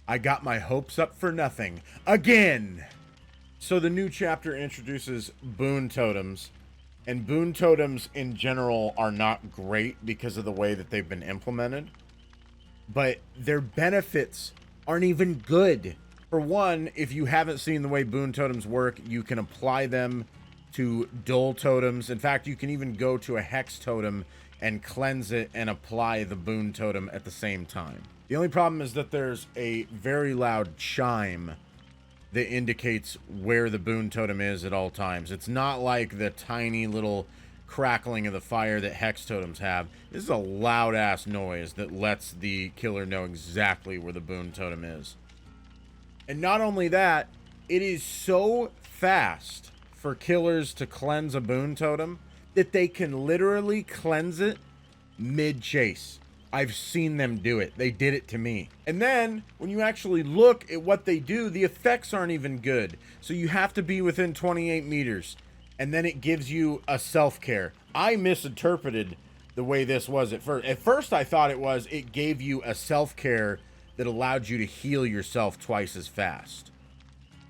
I got my hopes up for nothing. Again! So the new chapter introduces boon totems. And boon totems in general are not great because of the way that they've been implemented. But their benefits aren't even good. For one, if you haven't seen the way boon totems work, you can apply them to dull totems. In fact, you can even go to a hex totem and cleanse it and apply the boon totem at the same time. The only problem is that there's a very loud chime that indicates where the boon totem is at all times. It's not like the tiny little crackling of the fire that hex totems have. This is a loud ass noise that lets the killer know exactly where the boon totem is. And not only that, it is so fast for killers to cleanse a boon totem that they can literally cleanse it mid-chase. I've seen them do it. They did it to me. And then, when you actually look at what they do, the effects aren't even good. So you have to be within 28 meters. And then it gives you a self-care. I misinterpreted the way this was at first. At first, I thought it gave you a self-care that allowed you to heal yourself twice as fast.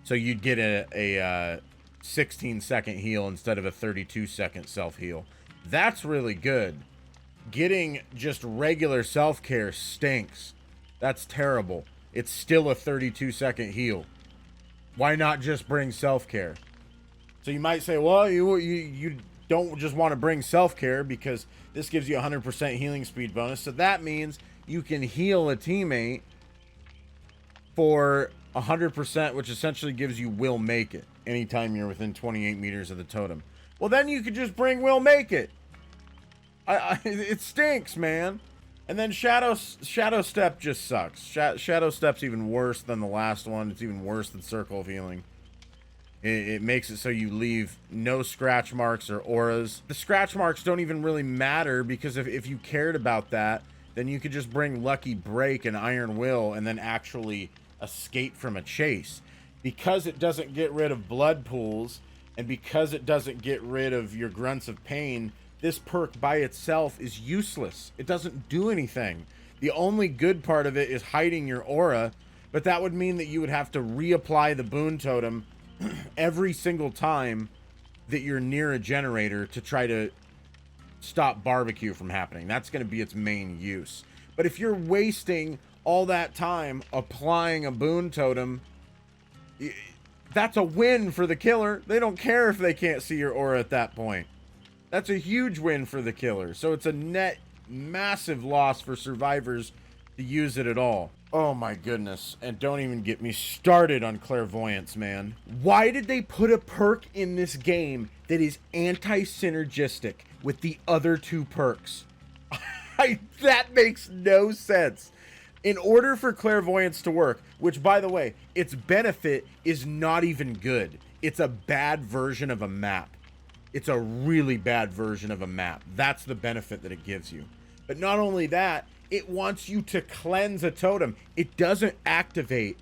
So you'd get a 16-second heal instead of a 32-second self-heal. That's really good. Getting just regular self-care stinks. That's terrible. It's still a 32-second heal. Why not just bring self-care? So you might say, well, you don't just want to bring self-care because this gives you a 100% healing speed bonus. So that means you can heal a teammate for 100%, which essentially gives you will make it anytime you're within 28 meters of the totem. Well, then you could just bring will make it. It stinks, man. And then Shadow Step just sucks. Shadow Step's even worse than the last one. It's even worse than Circle of Healing. It makes it so you leave no scratch marks or auras. The scratch marks don't even really matter because if you cared about that, then you could just bring Lucky Break and Iron Will and then actually escape from a chase. Because it doesn't get rid of blood pools and because it doesn't get rid of your grunts of pain, this perk by itself is useless. It doesn't do anything. The only good part of it is hiding your aura, but that would mean that you would have to reapply the boon totem every single time that you're near a generator to try to stop barbecue from happening. That's going to be its main use. But if you're wasting all that time applying a boon totem, that's a win for the killer. They don't care if they can't see your aura at that point. That's a huge win for the killer. So it's a net massive loss for survivors to use it at all. Oh my goodness. And don't even get me started on clairvoyance, man. Why did they put a perk in this game that is anti-synergistic with the other two perks? That makes no sense. In order for clairvoyance to work, which by the way, its benefit is not even good. It's a bad version of a map. It's a really bad version of a map. That's the benefit that it gives you. But not only that, it wants you to cleanse a totem. It doesn't activate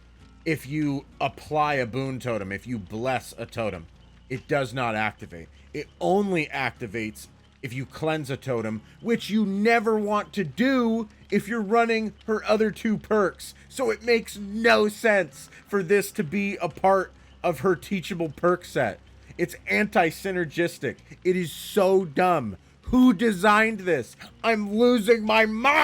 if you apply a boon totem, if you bless a totem. It does not activate. It only activates if you cleanse a totem, which you never want to do if you're running her other two perks. So it makes no sense for this to be a part of her teachable perk set. It's anti-synergistic. It is so dumb. Who designed this? I'm losing my mind!